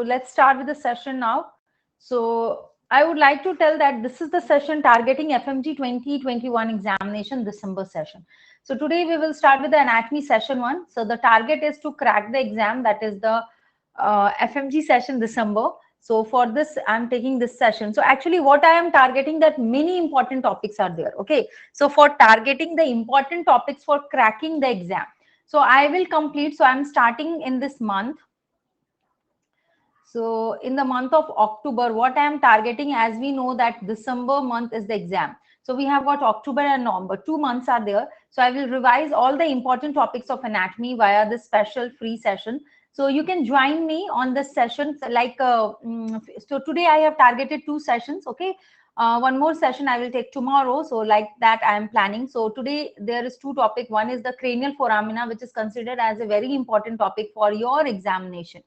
let's start with the session now. So I would like to tell that this is the session targeting FMG 2021 examination December session. So today we will start with the anatomy session 1. So the target is to crack the exam, that is the FMG session December. So for this, I'm taking this session. So actually what I am targeting, that many important topics are there. Okay. So for targeting the important topics for cracking the exam. So I will complete. So I'm starting in this month. So in the month of October, what I am targeting, as we know that December month is the exam. So we have got October and November, 2 months are there. So I will revise all the important topics of anatomy via this special free session. So you can join me on this session. So today I have targeted 2 sessions. Okay. One more session I will take tomorrow. So like that I am planning. So today there is 2 topics. One is the cranial foramina, which is considered as a very important topic for your examination.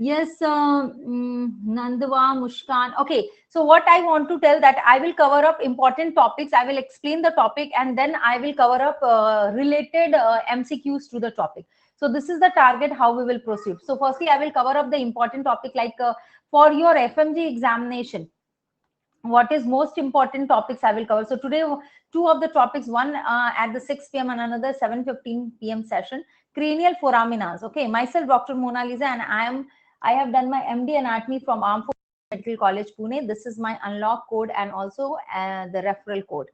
Yes, Nandava, Mushkan. Okay, so what I want to tell that I will cover up important topics. I will explain the topic and then I will cover up related MCQs to the topic. So this is the target how we will proceed. So firstly, I will cover up the important topic like for your FMG examination. What is most important topics I will cover. So today, 2 of the topics, one at the 6 p.m. and another 7:15 p.m. session. Cranial foraminas. Okay, myself, Dr. Monalisa, and I have done my MD Anatomy from Armed Forces Medical College, Pune. This is my unlock code and also the referral code.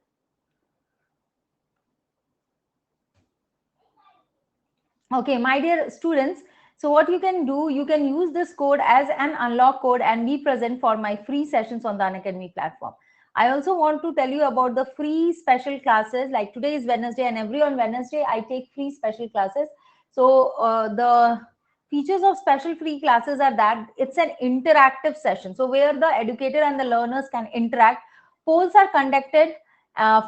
Okay, my dear students, so what you can do, you can use this code as an unlock code and be present for my free sessions on the Unacademy platform. I also want to tell you about the free special classes. Like today is Wednesday and every on Wednesday, I take free special classes. So the features of special free classes are that it's an interactive session. So where the educator and the learners can interact. Polls are conducted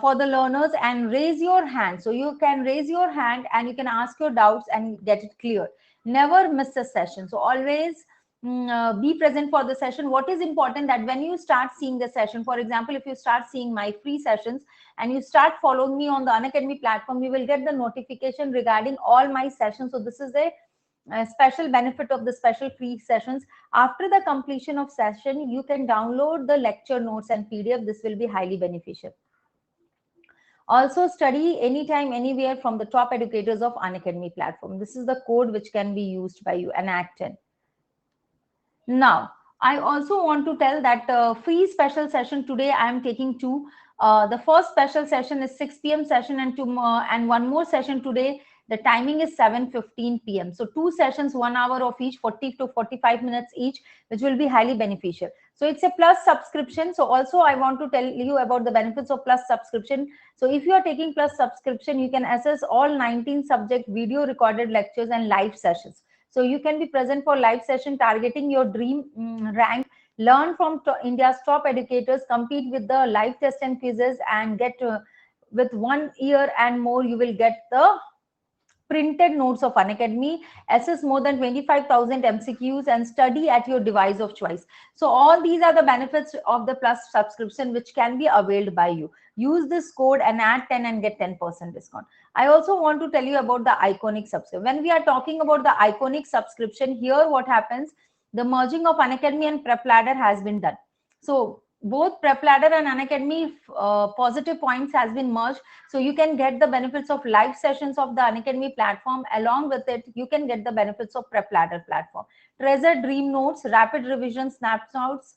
for the learners and raise your hand. So you can raise your hand and you can ask your doubts and get it clear. Never miss a session. So always be present for the session. What is important that when you start seeing the session, for example, if you start seeing my free sessions and you start following me on the Unacademy platform, you will get the notification regarding all my sessions. So this is a special benefit of the special free sessions. After the completion of session, you can download the lecture notes and PDF. This will be highly beneficial. Also study anytime, anywhere from the top educators of Unacademy platform. This is the code which can be used by you, ANAC10. Now, I also want to tell that free special session today I am taking 2. The first special session is 6 p.m. session and one more session today. The timing is 7:15 p.m. So 2 sessions, 1 hour of each, 40 to 45 minutes each, which will be highly beneficial. So it's a plus subscription. So also I want to tell you about the benefits of plus subscription. So if you are taking plus subscription, you can access all 19 subject video recorded lectures and live sessions. So you can be present for live session targeting your dream rank, learn from India's top educators, compete with the live test and quizzes, and get with 1 year and more, you will get the printed notes of Unacademy, assess more than 25,000 MCQs and study at your device of choice. So all these are the benefits of the plus subscription which can be availed by you. Use this code and add 10 and get 10% discount. I also want to tell you about the iconic subscription. When we are talking about the iconic subscription, here what happens, the merging of Unacademy and Prep Ladder has been done. So both Prep Ladder and Unacademy positive points has been merged. So you can get the benefits of live sessions of the Unacademy platform. Along with it, you can get the benefits of Prep Ladder platform. Treasure Dream Notes, rapid revision snapshots,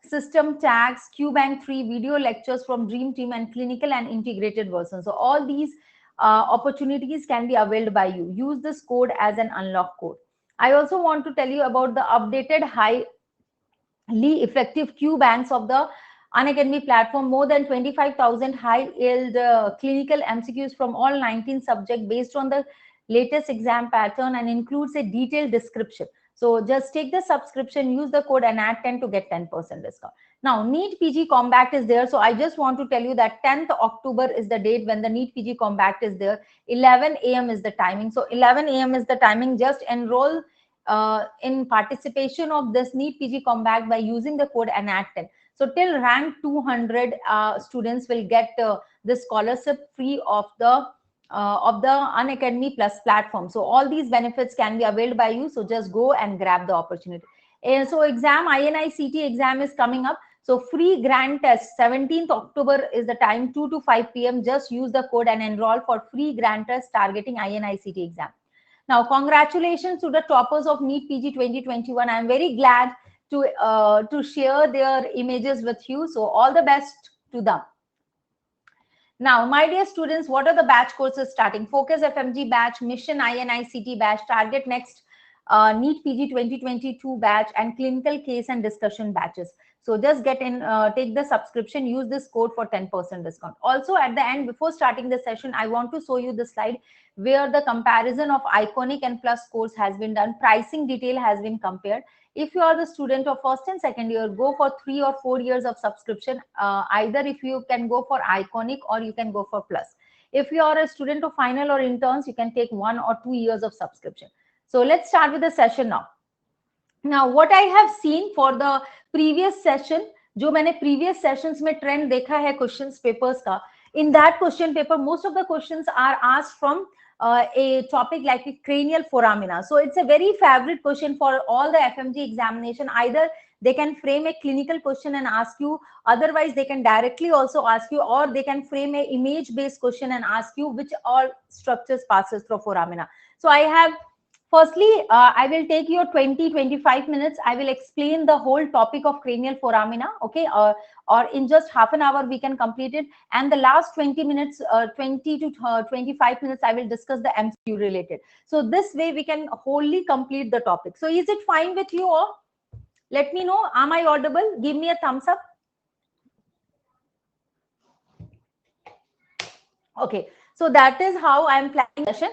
system tags, QBank 3 video lectures from Dream Team and clinical and integrated versions. So all these opportunities can be availed by you. Use this code as an unlock code. I also want to tell you about the updated highly effective QBanks of the Unacademy platform. More than 25,000 high-yield clinical MCQs from all 19 subjects based on the latest exam pattern and includes a detailed description. So just take the subscription, use the code and add 10 to get 10% discount. Now, NEET PG Compact is there. So I just want to tell you that 10th October is the date when the NEET PG Compact is there. 11 a.m. is the timing. So 11 a.m. is the timing. Just enroll in participation of this NEET PG Compact by using the code ANAC10. So till rank 200 students will get the scholarship free of the Unacademy Plus platform. So all these benefits can be availed by you. So just go and grab the opportunity. So exam, INICT exam is coming up. So free grand test, 17th October is the time, 2 to 5 p.m. Just use the code and enroll for free grand test targeting INICT exam. Now, congratulations to the toppers of NEET PG 2021. I'm very glad to share their images with you. So all the best to them. Now, my dear students, what are the batch courses starting? Focus FMG batch, Mission INICT batch, Target Next NEET PG 2022 batch, and clinical case and discussion batches. So just get in, take the subscription, use this code for 10% discount. Also at the end, before starting the session, I want to show you the slide where the comparison of Iconic and Plus course has been done. Pricing detail has been compared. If you are the student of first and second year, go for 3 or 4 years of subscription. Either if you can go for Iconic or you can go for Plus. If you are a student of final or interns, you can take 1 or 2 years of subscription. So let's start with the session now. Now, what I have seen for the previous session, जो मैंने previous sessions में trend देखा है questions papers का, in that question paper, most of the questions are asked from a topic like a cranial foramina. So it's a very favorite question for all the FMG examination. Either they can frame a clinical question and ask you, otherwise they can directly also ask you, or they can frame a image based question and ask you which all structures passes through foramina. So I have, firstly, I will take your 20-25 minutes. I will explain the whole topic of cranial foramina, okay? Or in just half an hour, we can complete it. And the last 20 minutes, 20 to 25 minutes, I will discuss the MCQ related. So this way, we can wholly complete the topic. So is it fine with you all? Let me know. Am I audible? Give me a thumbs up. Okay. So that is how I am planning the session.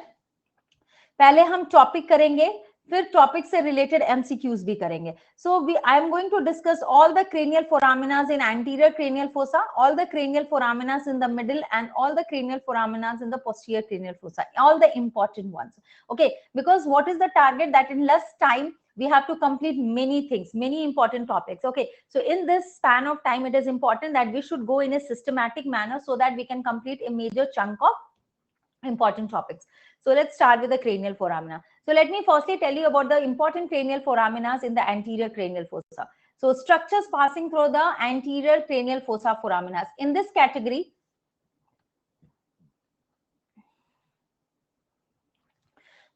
पहले हम topic करेंगे, फिर topic से related MCQs भी करेंगे. So I am going to discuss all the cranial foraminas in anterior cranial fossa, all the cranial foraminas in the middle, and all the cranial foraminas in the posterior cranial fossa, all the important ones. Okay, because what is the target? That in less time we have to complete many things, many important topics. Okay, so in this span of time, it is important that we should go in a systematic manner so that we can complete a major chunk of important topics. So let's start with the cranial foramina. So let me firstly tell you about the important cranial foraminas in the anterior cranial fossa. So structures passing through the anterior cranial fossa foraminas. In this category,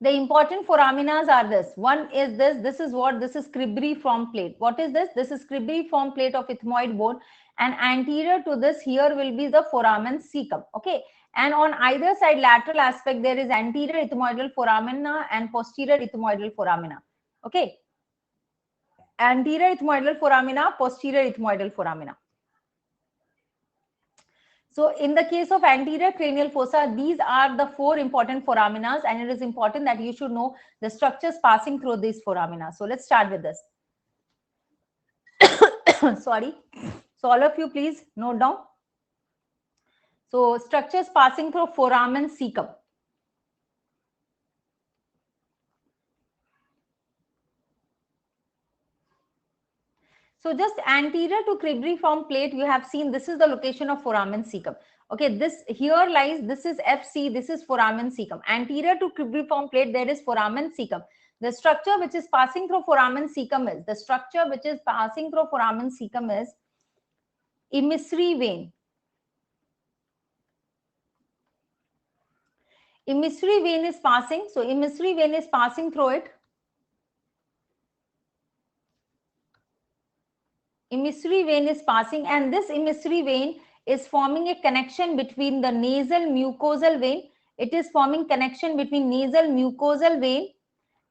the important foraminas are this. One is this is what, this is cribriform plate. What is this? This is cribriform plate of ethmoid bone, and anterior to this here will be the foramen cecum. Okay. And on either side lateral aspect, there is anterior ethmoidal foramina and posterior ethmoidal foramina. Okay. Anterior ethmoidal foramina, posterior ethmoidal foramina. So in the case of anterior cranial fossa, these are the 4 important foraminas, and it is important that you should know the structures passing through these foramina. So let's start with this. Sorry. So all of you, please note down. So structures passing through foramen cecum. So just anterior to cribriform plate, you have seen this is the location of foramen cecum. Okay, this here lies, this is FC, this is foramen cecum. Anterior to cribriform plate, there is foramen cecum. The structure which is passing through foramen cecum is, emissary vein. Emissary vein is passing, so emissary vein is passing through it. Emissary vein is passing, and this emissary vein is forming a connection between the nasal mucosal vein. It is forming connection between nasal mucosal vein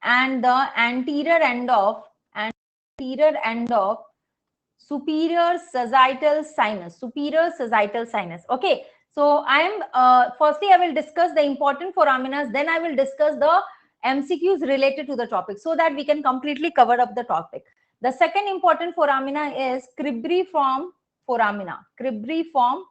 and the anterior end of superior sagittal sinus. Okay. So I am firstly I will discuss the important foraminas, then I will discuss the MCQs related to the topic so that we can completely cover up the topic. The second important foramina is cribriform foramina, cribriform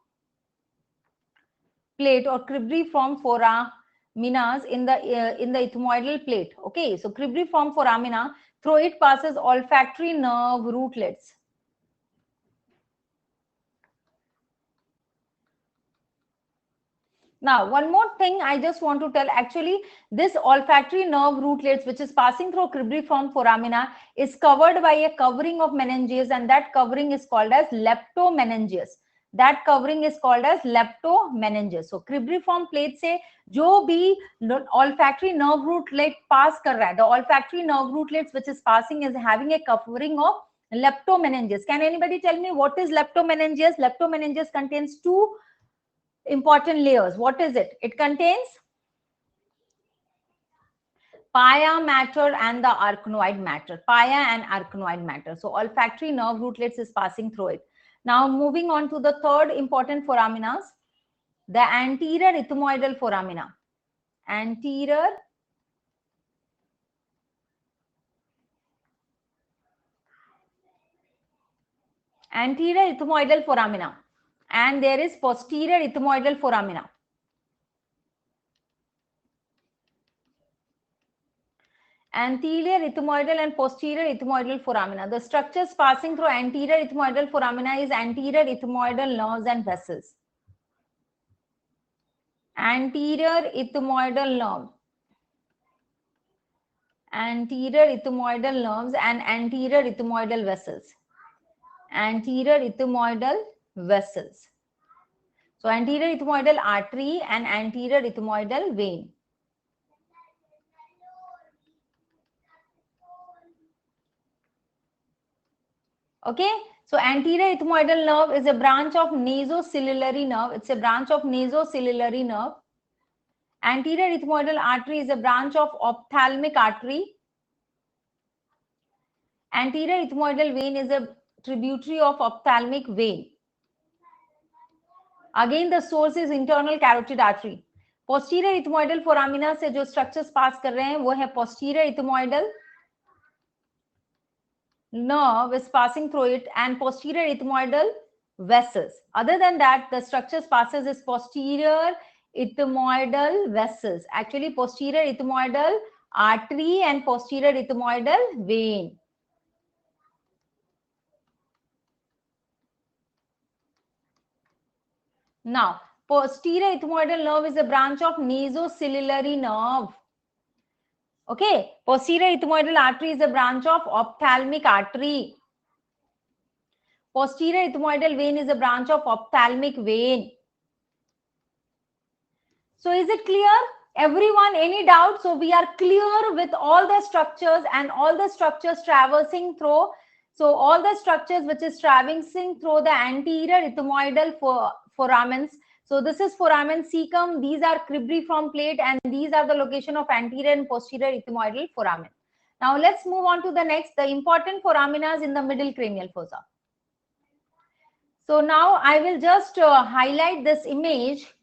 plate or cribriform foraminas in the ethmoidal plate. Okay, so cribriform foramina, through it passes olfactory nerve rootlets. Now, one more thing I just want to tell, actually, this olfactory nerve rootlets, which is passing through cribriform foramina, is covered by a covering of meninges, and that covering is called as leptomeninges. That covering is called as leptomeninges. So, cribriform plate से जो भी olfactory nerve rootlet pass कर रहा है, the olfactory nerve rootlets which is passing is having a covering of leptomeninges. Can anybody tell me what is leptomeninges? Leptomeninges contains two important layers. What is it? It contains pia matter and the arachnoid matter. Pia and arachnoid matter. So olfactory nerve rootlets is passing through it. Now moving on to the third important foraminas, the anterior ethmoidal foramina. Anterior ethmoidal foramina, and there is posterior ethmoidal foramina. Anterior ethmoidal and posterior ethmoidal foramina. The structures passing through anterior ethmoidal foramina is anterior ethmoidal nerves and vessels. Anterior ethmoidal nerve. Anterior ethmoidal nerves and anterior ethmoidal vessels. Anterior ethmoidal vessels. So anterior ethmoidal artery and anterior ethmoidal vein. Okay, so anterior ethmoidal nerve is a branch of nasociliary nerve. It's a branch of nasociliary nerve. Anterior ethmoidal artery is a branch of ophthalmic artery. Anterior ethmoidal vein is a tributary of ophthalmic vein. Again, the source is internal carotid artery. Posterior ethmoidal foramina से जो structures pass कर रहे हैं वो है posterior ethmoidal nerve is passing through it and posterior ethmoidal vessels. Other than that, the structures passes is posterior ethmoidal vessels. Actually, posterior ethmoidal artery and posterior ethmoidal vein. Now, posterior ethmoidal nerve is a branch of nasociliary nerve. Okay, posterior ethmoidal artery is a branch of ophthalmic artery. Posterior ethmoidal vein is a branch of ophthalmic vein. So is it clear? Everyone, any doubt? So we are clear with all the structures and all the structures traversing through. So all the structures which is traversing through the anterior ethmoidal foramens. So this is foramen cecum. These are cribriform plate and these are the location of anterior and posterior ethmoidal foramen. Now let's move on to the next, the important foraminas in the middle cranial fossa. So now I will just highlight this image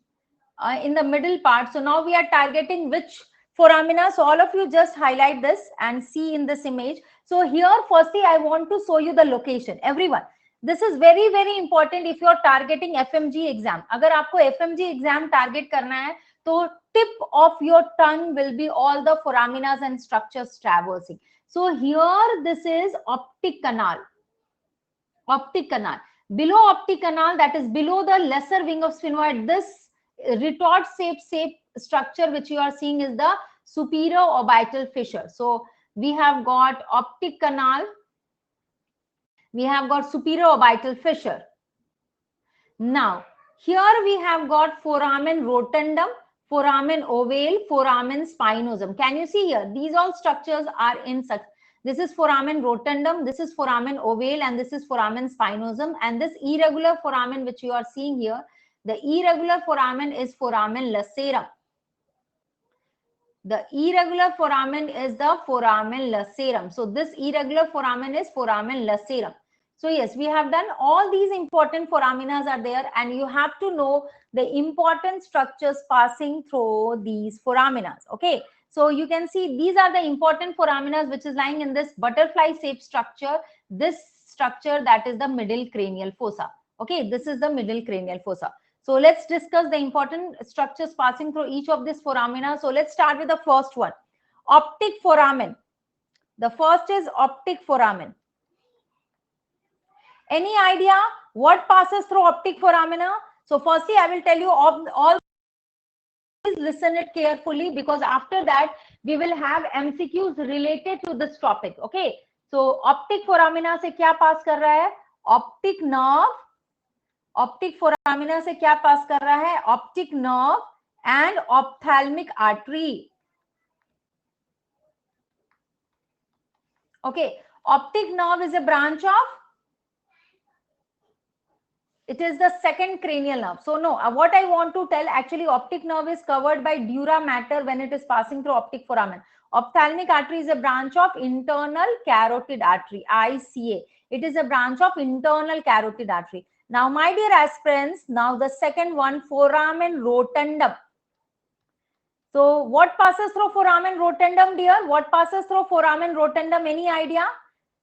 in the middle part. So now we are targeting which foramina. So all of you just highlight this and see in this image. So here firstly I want to show you the location. Everyone, this is very very important if you are targeting FMG exam. अगर आपको FMG exam target करना है तो tip of your tongue will be all the foraminas and structures traversing. So here this is optic canal. Optic canal. Below optic canal, that is below the lesser wing of sphenoid, this retort shape structure which you are seeing is the superior orbital fissure. So we have got optic canal, we have got superior orbital fissure. Now here we have got foramen rotundum, foramen ovale, foramen spinosum. Can you see here? These all structures are in such. This is foramen rotundum, this is foramen ovale, and this is foramen spinosum. And this irregular foramen which you are seeing here, the irregular foramen is foramen lacerum. The irregular foramen is the foramen lacerum. So this irregular foramen is foramen lacerum. So yes, we have done all these important foraminas are there, and you have to know the important structures passing through these foraminas. Okay. So you can see these are the important foraminas which is lying in this butterfly shaped structure. This structure, that is the middle cranial fossa. Okay, this is the middle cranial fossa. So let's discuss the important structures passing through each of these foramina. So let's start with the first one, optic foramen. The first is optic foramen. Any idea what passes through optic foramina? So firstly, I will tell you all please listen it carefully, because after that we will have MCQs related to this topic. Okay, so optic foramina से क्या पास कर रहा है? Optic nerve. Optic foramina से क्या पास कर रहा है? Optic nerve and ophthalmic artery. Okay, optic nerve is a branch of, it is the second cranial nerve. So no, what I want to tell, actually optic nerve is covered by dura mater when it is passing through optic foramen. Ophthalmic artery is a branch of internal carotid artery, ICA. It is a branch of internal carotid artery. Now my dear aspirants, now the second one, foramen rotundum. So what passes through foramen rotundum, dear? What passes through foramen rotundum? Any idea?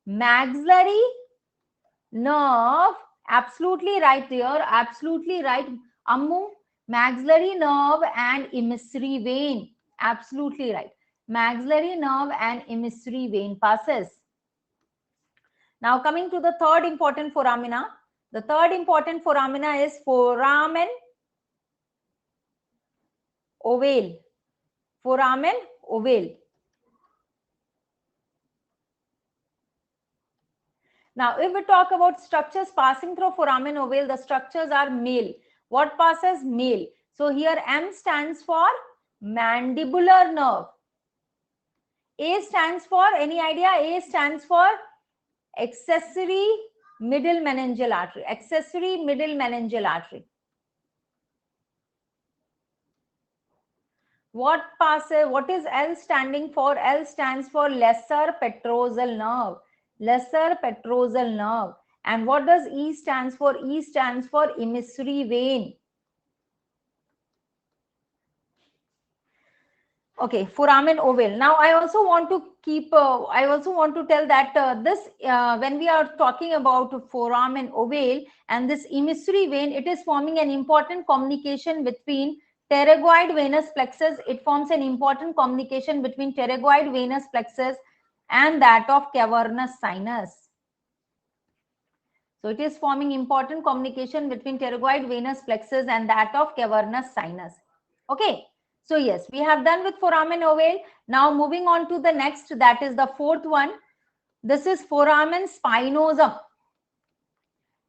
Maxillary nerve. Absolutely right, dear. Absolutely right, Ammu. Maxillary nerve and emissary vein. Absolutely right. Maxillary nerve and emissary vein passes. Now coming to the third important foramina. The third important foramina is foramen ovale. Foramen ovale. Now, if we talk about structures passing through foramen ovale, the structures are male. What passes? Male. So here M stands for mandibular nerve. A stands for, any idea? A stands for accessory middle meningeal artery. Accessory middle meningeal artery. What passes? What is L standing for? L stands for lesser petrosal nerve. Lesser petrosal nerve. And what does E stands for? E stands for emissary vein. Okay, foramen ovale. Now I also want to keep, I also want to tell that when we are talking about foramen ovale and this emissary vein, it is forming an important communication between pterygoid venous plexus. It forms an important communication between pterygoid venous plexus and that of cavernous sinus. So it is forming important communication between pterygoid venous plexus and that of cavernous sinus. Okay. So yes, we have done with foramen ovale. Now moving on to the next, that is the fourth one. This is foramen spinosum.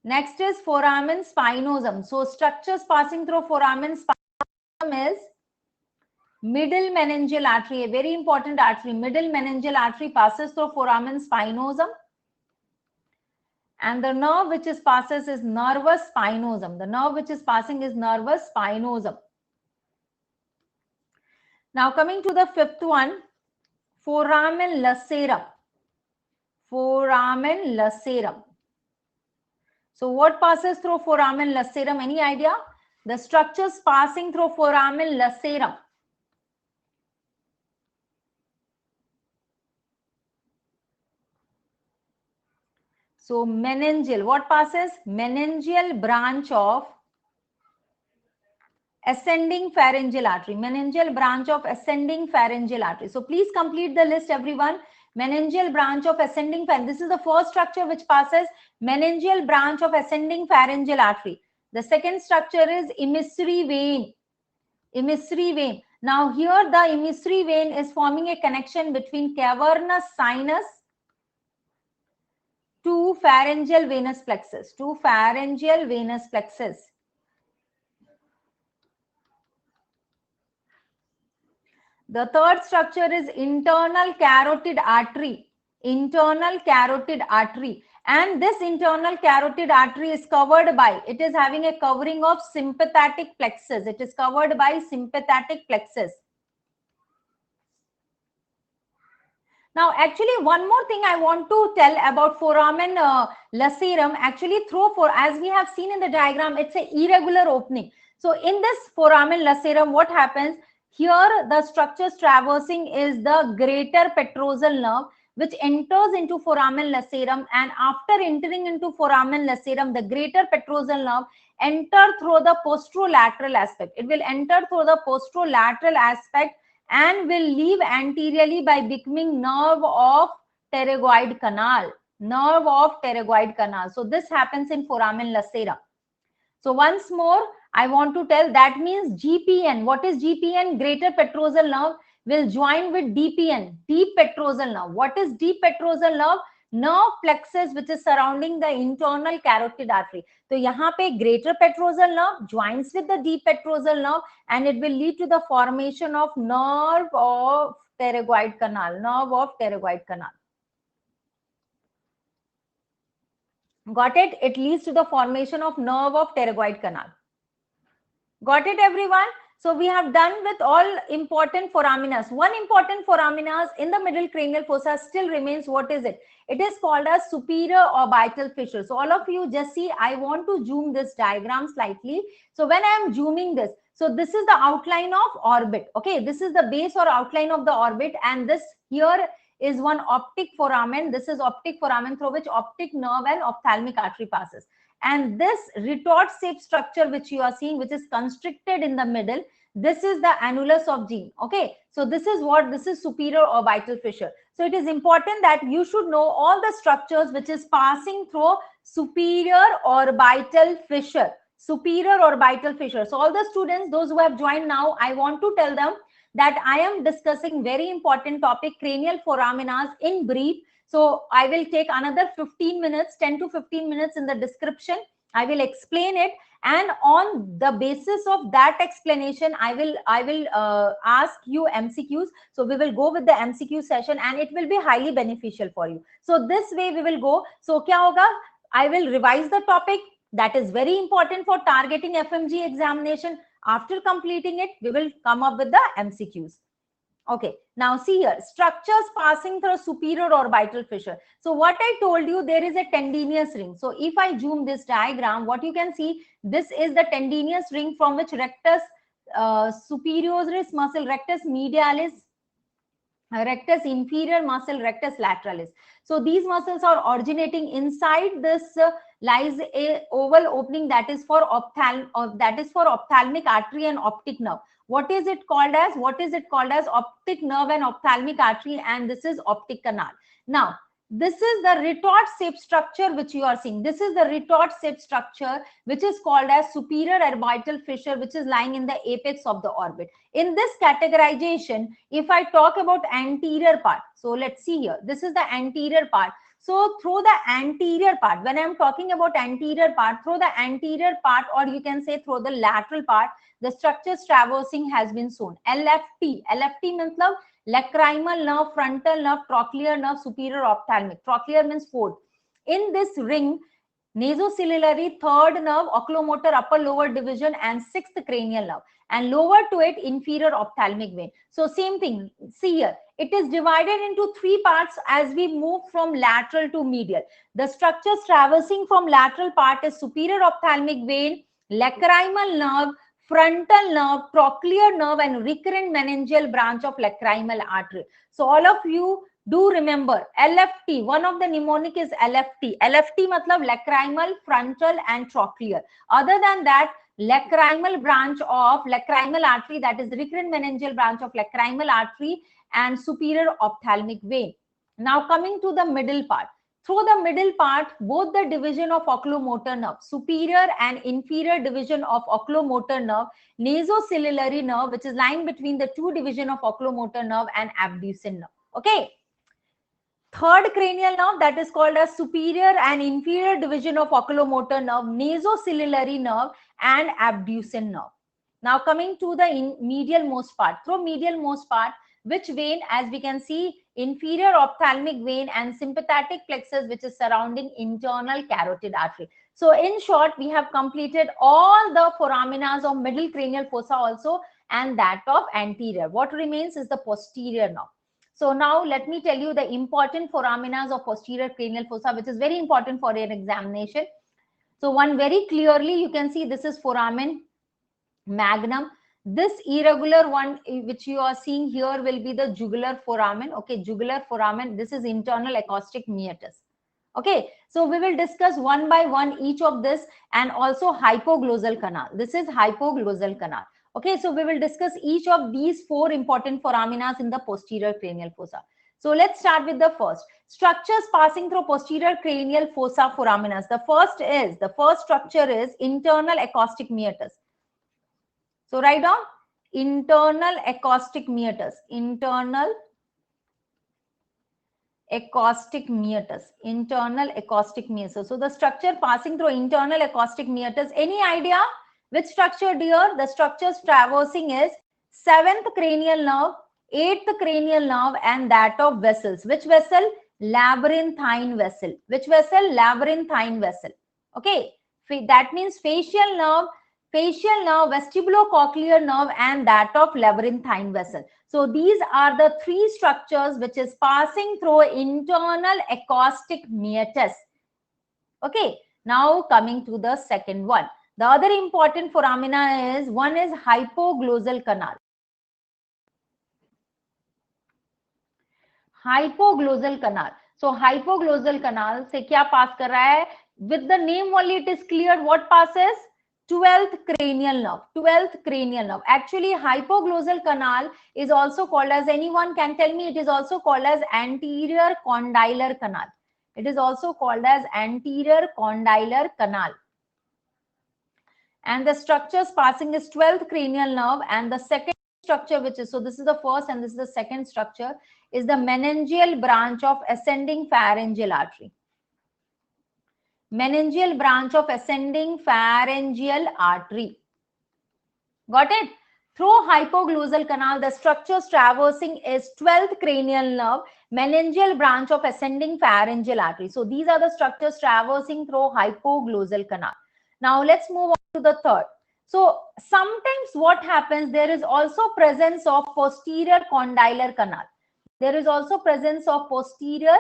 Next is foramen spinosum. So structures passing through foramen spinosum is middle meningeal artery, a very important artery. Middle meningeal artery passes through foramen spinosum. And the nerve which is passes is nervus spinosum. The nerve which is passing is nervus spinosum. Now coming to the fifth one, foramen lacerum. Foramen lacerum. So what passes through foramen lacerum? Any idea? The structures passing through foramen lacerum. So meningeal. What passes? Meningeal branch of ascending pharyngeal artery. Meningeal branch of ascending pharyngeal artery. So please complete the list, everyone. Meningeal branch of ascending pharyngeal. This is the first structure which passes. Meningeal branch of ascending pharyngeal artery. The second structure is emissary vein. Emissary vein. Now here the emissary vein is forming a connection between cavernous sinus to pharyngeal venous plexus. To pharyngeal venous plexus. The third structure is internal carotid artery. Internal carotid artery. And this internal carotid artery is covered by, it is having a covering of sympathetic plexus. It is covered by sympathetic plexus. Now, actually, one more thing I want to tell about foramen lacerum. Actually, as we have seen in the diagram, it's an irregular opening. So, in this foramen lacerum, what happens? Here, the structures traversing is the greater petrosal nerve, which enters into foramen lacerum, and after entering into foramen lacerum, the greater petrosal nerve enter through the posterolateral aspect. It will enter through the posterolateral aspect and will leave anteriorly by becoming nerve of pterygoid canal. Nerve of pterygoid canal. So this happens in foramen lacerum. So once more, I want to tell, that means GPN. What is GPN? Greater petrosal nerve will join with DPN, deep petrosal nerve. What is deep petrosal nerve? Nerve plexus which is surrounding the internal carotid artery. So यहाँ पे greater petrosal nerve joins with the deep petrosal nerve and it will lead to the formation of nerve of pterygoid canal. Nerve of pterygoid canal. Got it? It leads to the formation of nerve of pterygoid canal. Got it, everyone? So we have done with all important foraminas. One important foraminas in the middle cranial fossa still remains. What is it? It is called as superior orbital fissure. So all of you just see, I want to zoom this diagram slightly. So when I am zooming this, so this is the outline of orbit. Okay, this is the base or outline of the orbit, and this here is one optic foramen. This is optic foramen through which optic nerve and ophthalmic artery passes. And this retort shaped structure which you are seeing, which is constricted in the middle, this is the annulus of gene. Okay, so this is what, this is superior orbital fissure. So it is important that you should know all the structures which is passing through superior orbital fissure. Superior orbital fissure. So all the students, those who have joined now, I want to tell them that I am discussing very important topic, cranial foraminas in brief. So I will take another 15 minutes, 10 to 15 minutes in the description. I will explain it, and on the basis of that explanation, I will ask you MCQs. So we will go with the MCQ session, and it will be highly beneficial for you. So this way we will go. So kya hoga? I will revise the topic. That is very important for targeting FMG examination. After completing it, we will come up with the MCQs. Okay, now see here, structures passing through superior orbital fissure. So what I told you, there is a tendinous ring. So if I zoom this diagram, what you can see, this is the tendinous ring from which rectus superioris muscle, rectus medialis, rectus inferior muscle, rectus lateralis. So these muscles are originating inside this lies a oval opening that is for ophthalmic artery and optic nerve. What is it called as? What is it called as? Optic nerve and ophthalmic artery, and this is optic canal. Now, this is the retort shaped structure which you are seeing. This is the retort shaped structure which is called as superior orbital fissure, which is lying in the apex of the orbit. In this categorization, if I talk about anterior part, so let's see here. This is the anterior part. So through the anterior part, when I'm talking about anterior part, through the anterior part, or you can say through the lateral part, the structures traversing has been shown. LFT. LFT means lacrimal nerve, frontal nerve, trochlear nerve, superior ophthalmic. Trochlear means fourth. In this ring, nasociliary, third nerve, oculomotor, upper lower division, and sixth cranial nerve. And lower to it, inferior ophthalmic vein. So same thing. See here, it is divided into three parts as we move from lateral to medial. The structures traversing from lateral part is superior ophthalmic vein, lacrimal nerve, frontal nerve, trochlear nerve, and recurrent meningeal branch of lacrimal artery. So all of you do remember LFT. One of the mnemonic is LFT. LFT matlab lacrimal, frontal, and trochlear. Other than that, lacrimal branch of lacrimal artery, that is recurrent meningeal branch of lacrimal artery, and superior ophthalmic vein. Now coming to the middle part. Through the middle part, both the division of oculomotor nerve, superior and inferior division of oculomotor nerve, nasociliary nerve, which is lying between the two division of oculomotor nerve, and abducens nerve. Okay. Third cranial nerve, that is called as superior and inferior division of oculomotor nerve, nasociliary nerve, and abducens nerve. Now coming to the medial most part. Through medial most part, which vein? As we can see, inferior ophthalmic vein and sympathetic plexus, which is surrounding internal carotid artery. So in short, we have completed all the foraminas of middle cranial fossa also, and that of anterior. What remains is the posterior now. So now let me tell you the important foraminas of posterior cranial fossa, which is very important for your examination. So one very clearly, you can see this is foramen magnum. This irregular one which you are seeing here will be the jugular foramen. Okay, jugular foramen. This is internal acoustic meatus. Okay, so we will discuss one by one each of this, and also hypoglossal canal. This is hypoglossal canal. Okay, so we will discuss each of these four important foraminas in the posterior cranial fossa. So let's start with the first. Structures passing through posterior cranial fossa foraminas. The first structure is internal acoustic meatus. So write down internal acoustic meatus, internal acoustic meatus, internal acoustic meatus. So the structure passing through internal acoustic meatus. Any idea which structure, dear? The structures traversing is 7th cranial nerve, 8th cranial nerve, and that of vessels. Which vessel? Labyrinthine vessel. Which vessel? Labyrinthine vessel. Okay, that means facial nerve, vestibulocochlear nerve, and that of labyrinthine vessel. So these are the three structures which is passing through internal acoustic meatus. Okay, now coming to the second one. The other important foramina is, one is hypoglossal canal. Hypoglossal canal. So hypoglossal canal से क्या pass कर रहा है? With the name only it is clear what passes? 12th cranial nerve. 12th cranial nerve. Actually, hypoglossal canal is also called as, anyone can tell me, it is also called as anterior condylar canal. It is also called as anterior condylar canal. And the structures passing is 12th cranial nerve, and the second structure, which is, so this is the first and this is the second structure, is the meningeal branch of ascending pharyngeal artery. Meningeal branch of ascending pharyngeal artery. Got it? Through hypoglossal canal, the structures traversing is 12th cranial nerve, meningeal branch of ascending pharyngeal artery. So these are the structures traversing through hypoglossal canal. Now let's move on to the third. So sometimes what happens, there is also presence of posterior condylar canal. There is also presence of posterior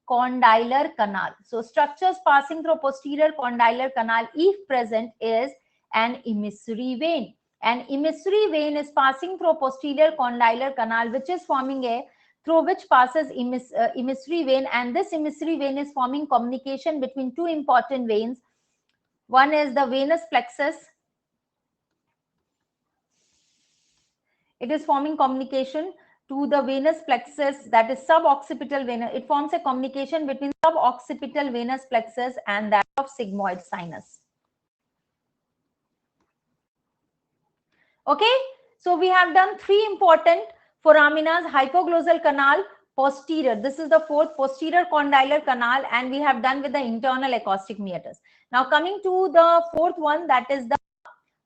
condylar canal. So structures passing through posterior condylar canal, if present, is an emissary vein. An emissary vein is passing through posterior condylar canal, which is forming a, through which passes emissary vein, and this emissary vein is forming communication between two important veins. One is the venous plexus. It is forming communication to the venous plexus, that is suboccipital venous. It forms a communication between suboccipital venous plexus and that of sigmoid sinus. Okay, so we have done three important foraminas: hypoglossal canal, posterior. This is the fourth, posterior condylar canal, and we have done with the internal acoustic meatus. Now coming to the fourth one, that is the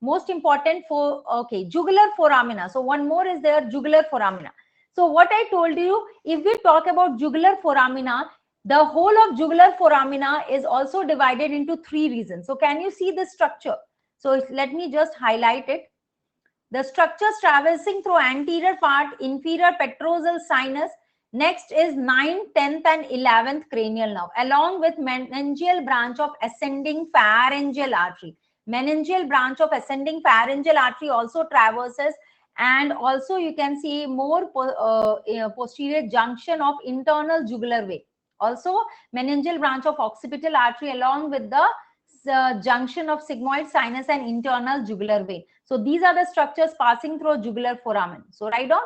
most important for, okay, jugular foramina. So one more is there, jugular foramina. So what I told you, if we talk about jugular foramina, the whole of jugular foramina is also divided into three regions. So can you see the structure? So let me just highlight it. The structures traversing through anterior part, inferior petrosal sinus. Next is 9th, 10th and 11th cranial nerve, along with meningeal branch of ascending pharyngeal artery. Meningeal branch of ascending pharyngeal artery also traverses, and also you can see more posterior junction of internal jugular vein. Also meningeal branch of occipital artery along with the junction of sigmoid sinus and internal jugular vein. So these are the structures passing through jugular foramen. So write down,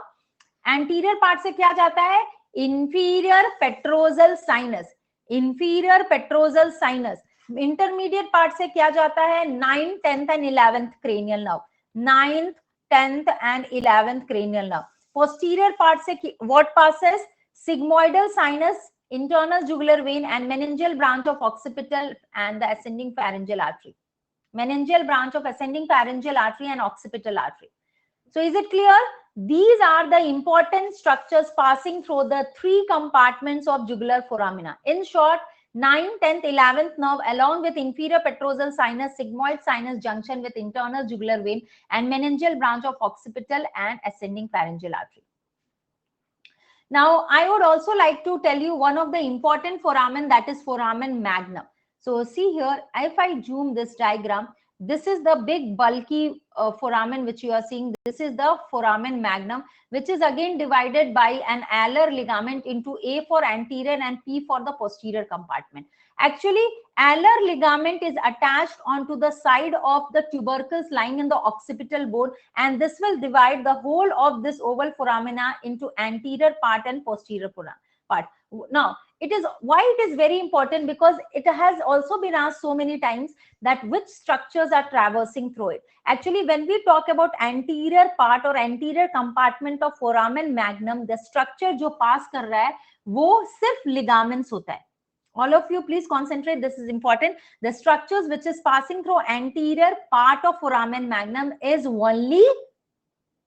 anterior part से क्या जाता है? Inferior petrosal sinus. Inferior petrosal sinus. Intermediate part से क्या जाता है? 9th, 10th and 11th cranial nerve. 9th, 10th and 11th cranial nerve. Posterior part से what passes? Sigmoidal sinus, internal jugular vein and meningeal branch of occipital and the ascending pharyngeal artery. Meningeal branch of ascending pharyngeal artery and occipital artery. So is it clear? These are the important structures passing through the three compartments of jugular foramina. In short, 9th, 10th, 11th nerve along with inferior petrosal sinus, sigmoid sinus junction with internal jugular vein and meningeal branch of occipital and ascending pharyngeal artery. Now, I would also like to tell you one of the important foramen, that is foramen magnum. So see here, if I zoom this diagram, this is the big bulky foramen which you are seeing. This is the foramen magnum, which is again divided by an alar ligament into A for anterior and P for the posterior compartment. Actually, alar ligament is attached onto the side of the tubercles lying in the occipital bone, and this will divide the whole of this oval foramina into anterior part and posterior part. Now, it is why it is very important, because it has also been asked so many times that which structures are traversing through it. Actually, when we talk about anterior part or anterior compartment of foramen magnum, the structure जो pass कर रहा है वो सिर्फ ligaments होता है. All of you please concentrate, this is important. The structures which is passing through anterior part of foramen magnum is only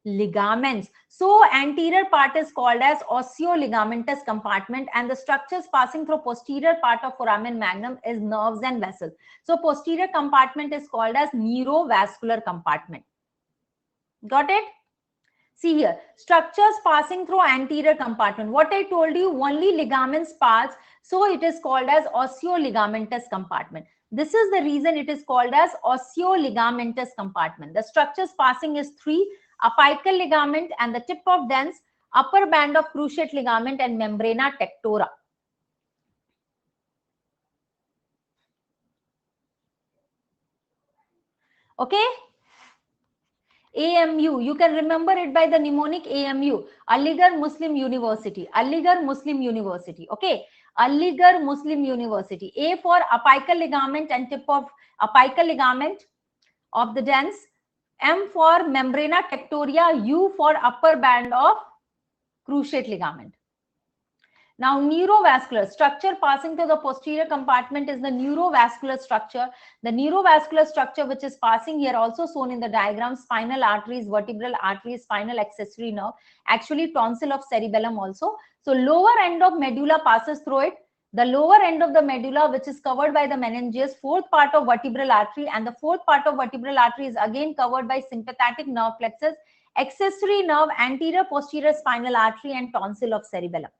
ligaments. So anterior part is called as osteoligamentous compartment, and the structures passing through posterior part of foramen magnum is nerves and vessels. So posterior compartment is called as neurovascular compartment. Got it? See here, structures passing through anterior compartment. What I told you, only ligaments pass, so it is called as osteoligamentous compartment. This is the reason it is called as osteoligamentous compartment. The structures passing is three: apical ligament and the tip of dens, upper band of cruciate ligament, and membrana tectora. Okay? AMU, you can remember it by the mnemonic AMU, Aligarh Muslim University, Aligarh Muslim University. Okay, Aligarh Muslim University. A for apical ligament and tip of apical ligament of the dens, M for membrana tectoria, U for upper band of cruciate ligament. Now, neurovascular structure passing through the posterior compartment is the neurovascular structure. The neurovascular structure which is passing here, also shown in the diagram: spinal arteries, vertebral arteries, spinal accessory nerve, actually tonsil of cerebellum also. So lower end of medulla passes through it. The lower end of the medulla, which is covered by the meninges, fourth part of vertebral artery, and the fourth part of vertebral artery is again covered by sympathetic nerve plexus, accessory nerve, anterior posterior spinal artery, and tonsil of cerebellum.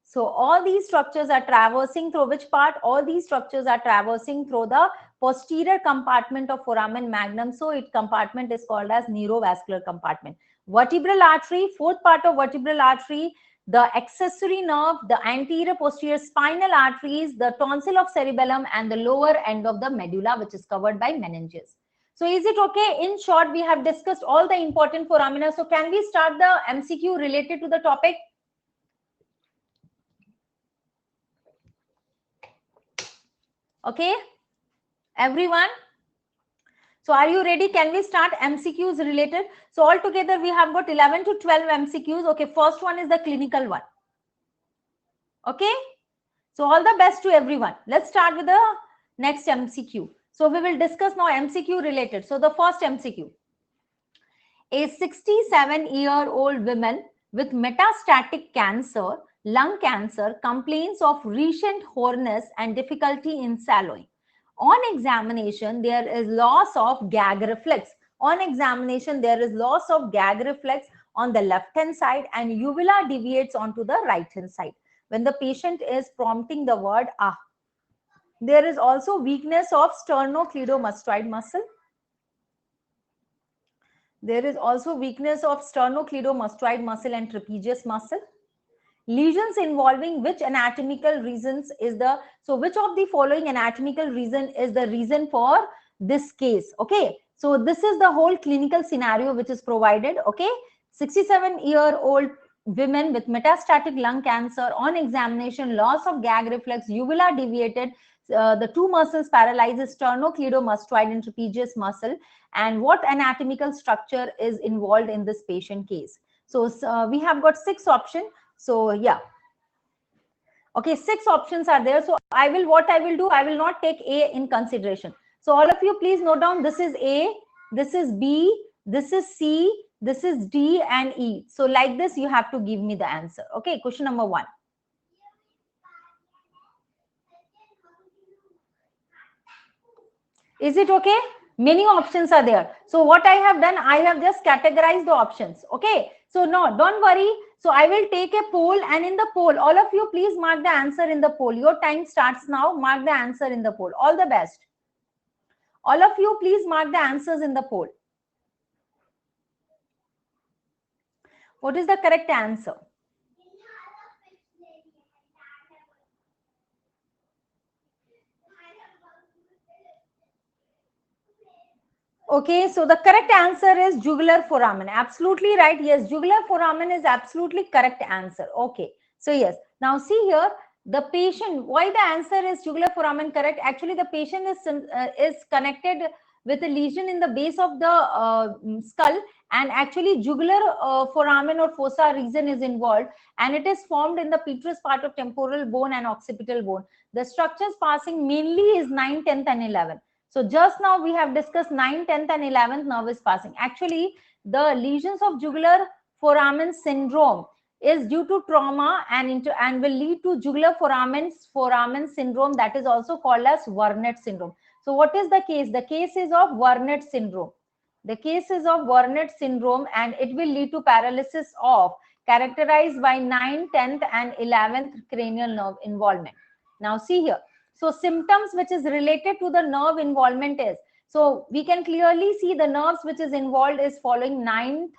So all these structures are traversing through which part? All these structures are traversing through the posterior compartment of foramen magnum. So its compartment is called as neurovascular compartment. Vertebral artery, fourth part of vertebral artery, the accessory nerve, the anterior posterior spinal arteries, the tonsil of cerebellum, and the lower end of the medulla, which is covered by meninges. So is it okay? In short, we have discussed all the important foramina. So can we start the MCQ related to the topic? Okay, everyone. So are you ready? Can we start MCQs related? So altogether we have got 11 to 12 MCQs. Okay, first one is the clinical one. Okay, so all the best to everyone. Let's start with the next MCQ. So we will discuss now MCQ related. So the first MCQ. A 67-year-old woman with metastatic cancer, lung cancer, complains of recent hoarseness and difficulty in swallowing. On examination, there is loss of gag reflex. On examination, there is loss of gag reflex on the left-hand side, and uvula deviates onto the right-hand side when the patient is prompting the word ah. There is also weakness of sternocleidomastoid muscle. There is also weakness of sternocleidomastoid muscle and trapezius muscle. Lesions involving which anatomical reasons is the, so which of the following anatomical reason is the reason for this case? Okay, so this is the whole clinical scenario which is provided. Okay, 67-year-old women with metastatic lung cancer, on examination, loss of gag reflex, uvula deviated, the two muscles paralyzes sternocleidomastoid and trapezius muscle, and what anatomical structure is involved in this patient case? So we have got 6 options. So yeah, okay, 6 options are there. So what I will do, I will not take A in consideration. So all of you please note down, this is A, this is B, this is C, this is D and E. So like this, you have to give me the answer. Okay, question number 1. Is it okay? Many options are there. So what I have done, I have just categorized the options. Okay, so no, don't worry. So I will take a poll, and in the poll, all of you please mark the answer in the poll. Your time starts now. Mark the answer in the poll. All the best. All of you please mark the answers in the poll. What is the correct answer? Okay, so the correct answer is jugular foramen. Absolutely right. Yes, jugular foramen is absolutely correct answer. Okay, so yes. Now see here, The patient, why the answer is jugular foramen correct? Actually, the patient is connected with a lesion in the base of the skull, and actually jugular foramen or fossa region is involved, and it is formed in the petrous part of temporal bone and occipital bone. The structures passing mainly is 9th, 10th and 11th. So just now we have discussed 9th, 10th and 11th nerve is passing. Actually, the lesions of jugular foramen syndrome is due to trauma and will lead to jugular foramen syndrome, that is also called as Wernicke syndrome. So what is the case? The case is of Wernicke syndrome. The case is of Wernicke syndrome, and it will lead to paralysis of characterized by 9th, 10th and 11th cranial nerve involvement. Now see here. So symptoms which is related to the nerve involvement is, so we can clearly see the nerves which is involved is following 9th,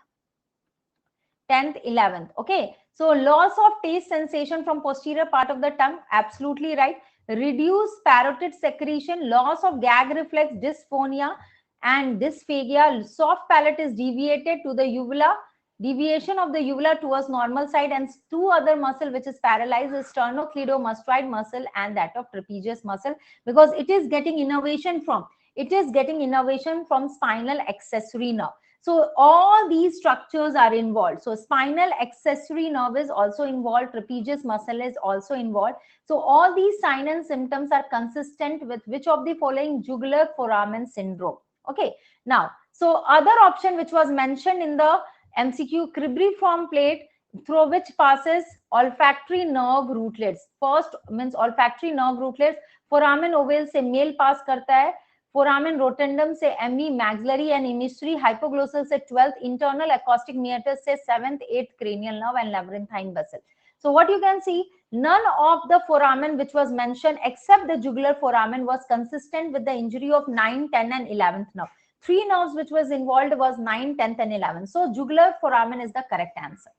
10th, 11th. Okay. So loss of taste sensation from posterior part of the tongue. Absolutely right. Reduced parotid secretion, loss of gag reflex, dysphonia and dysphagia. Soft palate is deviated to the uvula. Deviation of the uvula towards normal side, and two other muscle which is paralyzed is sternocleidomastoid muscle and that of trapezius muscle, because it is getting innervation from spinal accessory nerve. So all these structures are involved. So spinal accessory nerve is also involved. Trapezius muscle is also involved. So all these signs and symptoms are consistent with which of the following? Jugular foramen syndrome. Okay. Now, so other option which was mentioned in the MCQ, cribriform plate through which passes olfactory nerve rootlets. First means olfactory nerve rootlets. Foramen ovale से mail पास करता है. Foramen rotundum से ME maxillary and emissary. Hypoglossal से 12th. Internal acoustic meatus से 7th, 8th cranial nerve and labyrinthine vessel. So what you can see, none of the foramen which was mentioned except the jugular foramen was consistent with the injury of 9, 10 and 11th nerve. Three nerves which was involved was 9, 10th and 11th. So jugular foramen is the correct answer.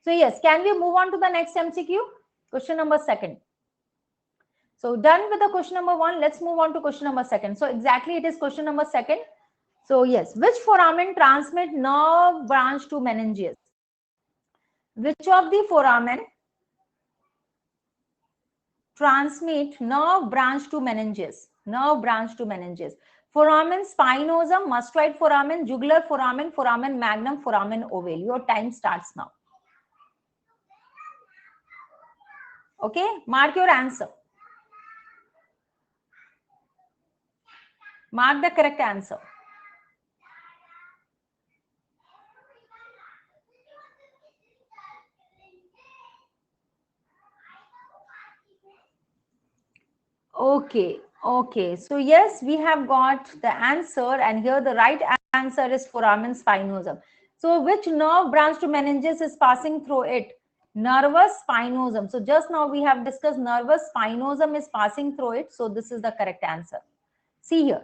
So yes, can we move on to the next MCQ? Question number 2. So done with the question number 1, let's move on to question number 2. So exactly it is question number 2. So yes, which foramen transmit nerve branch to meninges? Which of the foramen transmit nerve branch to meninges? Nerve branch to meninges. Foramen spinosum, mastoid foramen, jugular foramen, foramen magnum, foramen ovale. Your time starts now. Okay, mark your answer. Mark the correct answer. Okay, okay. So yes, we have got the answer, and here the right answer is foramen spinosum. So which nerve branch to meninges is passing through it? Nervous spinosum. So just now we have discussed nervous spinosum is passing through it. So this is the correct answer. See here.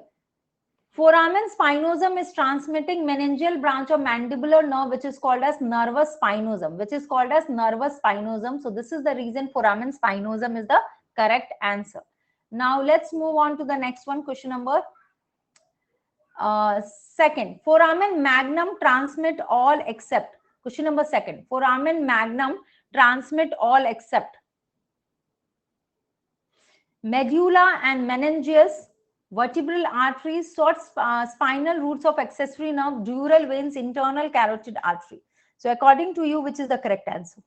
Foramen spinosum is transmitting meningeal branch of mandibular nerve, which is called as nervous spinosum, So this is the reason foramen spinosum is the correct answer. Now let's move on to the next one. Question number 2. Foramen magnum transmit all except. Question number 2. Foramen magnum transmit all except medulla and meningeus, vertebral arteries, short spinal roots of accessory nerve, dural veins, internal carotid artery. So according to you, which is the correct answer?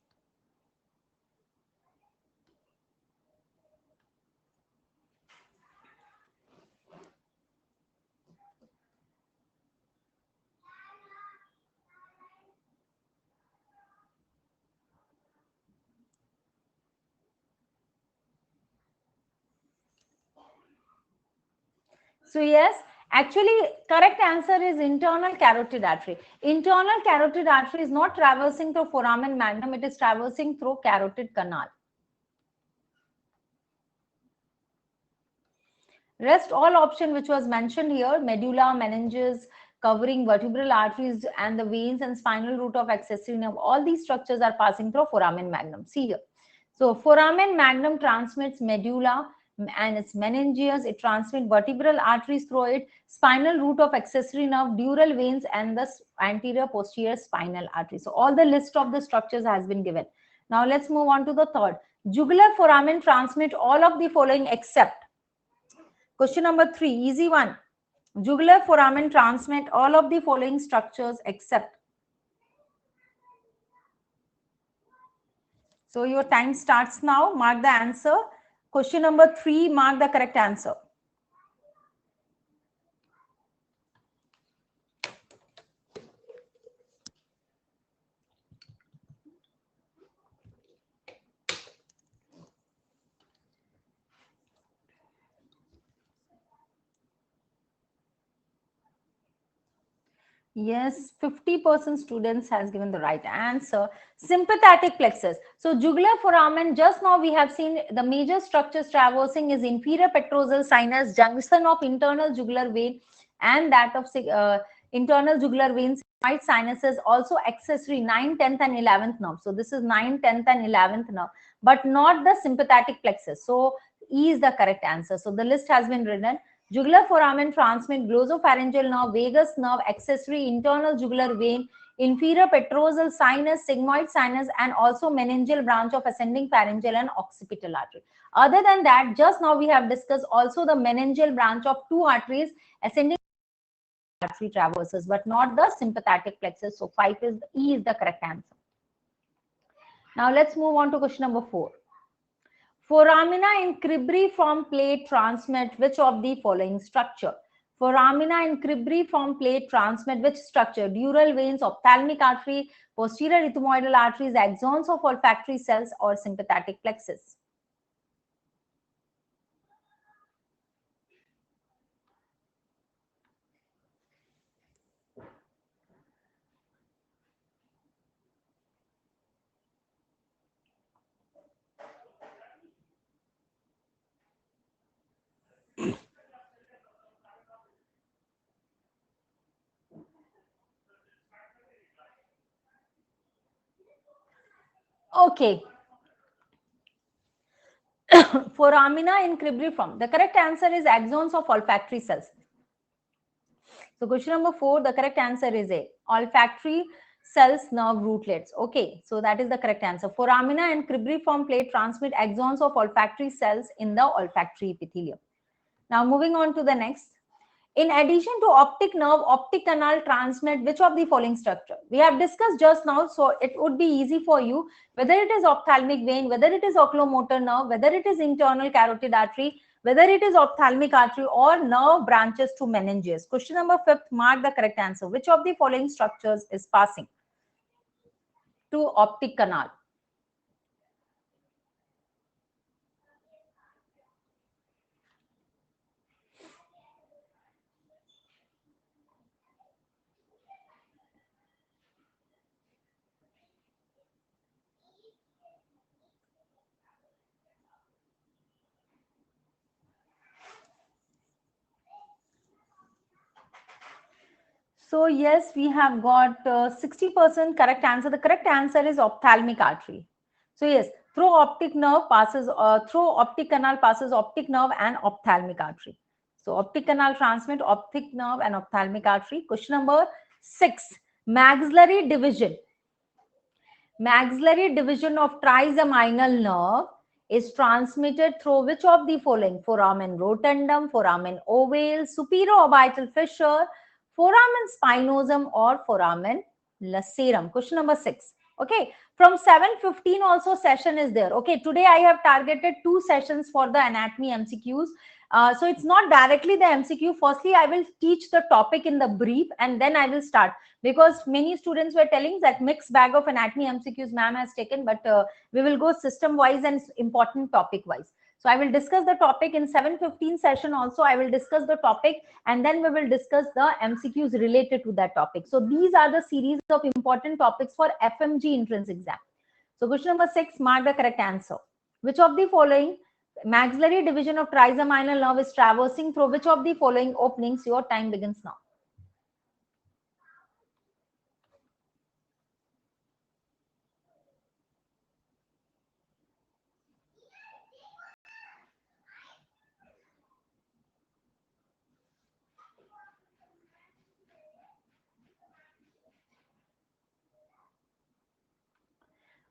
So yes, actually correct answer is internal carotid artery. Internal carotid artery is not traversing through foramen magnum, it is traversing through carotid canal. Rest all option which was mentioned here, medulla, meninges, covering vertebral arteries and the veins and spinal root of accessory nerve, all these structures are passing through foramen magnum. See here. So foramen magnum transmits medulla and its meninges, it transmits vertebral arteries through it, spinal root of accessory nerve, dural veins and the anterior posterior spinal artery. So all the list of the structures has been given. Now let's move on to the third. Jugular foramen transmit all of the following except. Question number 3, easy one. Jugular foramen transmit all of the following structures except. So your time starts now. Mark the answer. Question number 3, mark the correct answer. Yes, 50% students has given the right answer. Sympathetic plexus. So jugular foramen, just now we have seen the major structures traversing is inferior petrosal sinus, junction of internal jugular vein and that of internal jugular veins, right sinuses, also accessory 9th, 10th and 11th nerve. So this is 9th, 10th and 11th nerve, but not the sympathetic plexus. So E is the correct answer. So the list has been written. Jugular foramen transmit glossopharyngeal nerve, vagus nerve, accessory internal jugular vein, inferior petrosal sinus, sigmoid sinus, and also meningeal branch of ascending pharyngeal and occipital artery. Other than that, just now we have discussed also the meningeal branch of two arteries, ascending artery traverses, but not the sympathetic plexus. So 5 is E is the correct answer. Now let's move on to question number 4. Foramina in cribriform plate transmit which of the following structure? Foramina in cribriform plate transmit which structure? Dural veins, ophthalmic artery, posterior ethmoidal arteries, axons of olfactory cells, or sympathetic plexus? Okay. Foramina in cribriform. The correct answer is axons of olfactory cells. So question number 4, the correct answer is A. Olfactory cells nerve rootlets. Okay, so that is the correct answer. Foramina and cribriform plate transmit axons of olfactory cells in the olfactory epithelium. Now moving on to the next. In addition to optic nerve, optic canal transmit which of the following structure? We have discussed just now, so it would be easy for you whether it is ophthalmic vein, whether it is oculomotor nerve, whether it is internal carotid artery, whether it is ophthalmic artery or nerve branches to meninges. Question number 5, mark the correct answer. Which of the following structures is passing to optic canal? So yes, we have got 60% correct answer. The correct answer is ophthalmic artery. So yes, through optic nerve passes, through optic canal passes optic nerve and ophthalmic artery. So optic canal transmit optic nerve and ophthalmic artery. Question number 6, maxillary division. Maxillary division of trigeminal nerve is transmitted through which of the following? Foramen rotundum, foramen ovale, superorbital fissure, foramen spinosum, or foramen lacerum. Question number 6. Okay, from 7:15 also session is there. Okay, today I have targeted 2 sessions for the anatomy MCQs. So it's not directly the MCQ. Firstly, I will teach the topic in the brief and then I will start, because many students were telling that mixed bag of anatomy MCQs ma'am has taken, but we will go system wise and important topic wise. So I will discuss the topic in 7:15 session also. I will discuss the topic and then we will discuss the MCQs related to that topic. So these are the series of important topics for FMG entrance exam. So question number 6, mark the correct answer. Which of the following maxillary division of trigeminal nerve is traversing through which of the following openings? Your time begins now.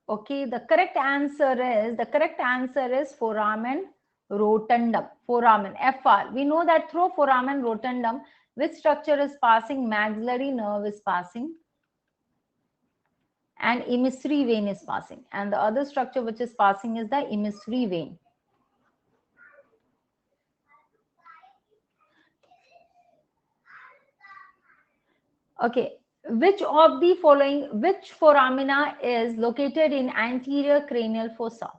Okay, the correct answer is foramen rotundum. Foramen, FR. We know that through foramen rotundum, which structure is passing? Maxillary nerve is passing, and emissary vein is passing. And the other structure which is passing is the emissary vein. Okay, which of the following, which foramina is located in anterior cranial fossa?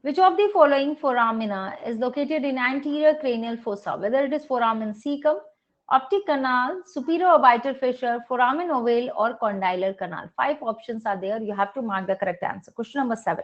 Which of the following foramina is located in anterior cranial fossa? Whether it is foramen cecum, optic canal, superior orbital fissure, foramen ovale, or condylar canal. 5 options are there. You have to mark the correct answer. Question number 7.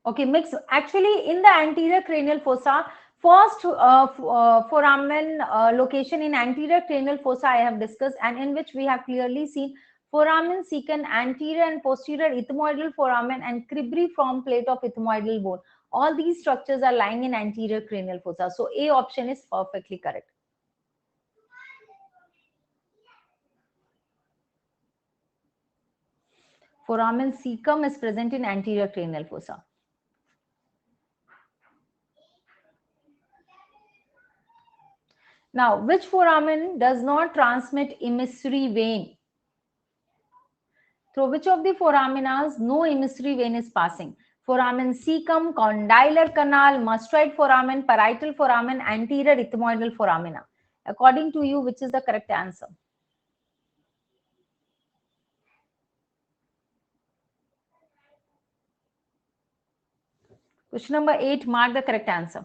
Okay, mix. Actually, in the anterior cranial fossa, first foramen location in anterior cranial fossa I have discussed, and in which we have clearly seen foramen secant, anterior and posterior ethmoidal foramen, and cribriform plate of ethmoidal bone. All these structures are lying in anterior cranial fossa. So A option is perfectly correct. Foramen cecum is present in anterior cranial fossa. Now, which foramen does not transmit emissary vein? Through which of the foraminas no emissary vein is passing? Foramen cecum, condylar canal, mastoid foramen, parietal foramen, anterior ethmoidal foramina. According to you, which is the correct answer? Question number 8, mark the correct answer.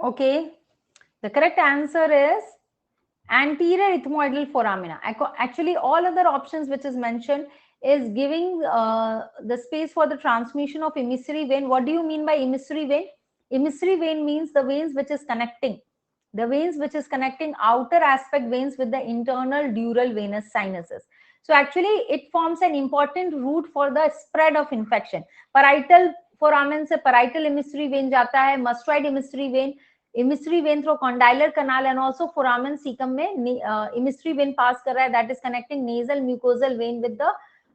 Okay, the correct answer is anterior ethmoidal foramina. Actually, all other options which is mentioned is giving the space for the transmission of emissary vein. What do you mean by emissary vein? Emissary vein means the veins which is connecting, outer aspect veins with the internal dural venous sinuses. So actually it forms an important route for the spread of infection. Parietal foramen se parietal emissary vein jata hai, mastoid emissary vein through condylar canal, and also foramen cecum mein emissary vein pass kar raha hai, that is connecting nasal mucosal vein with the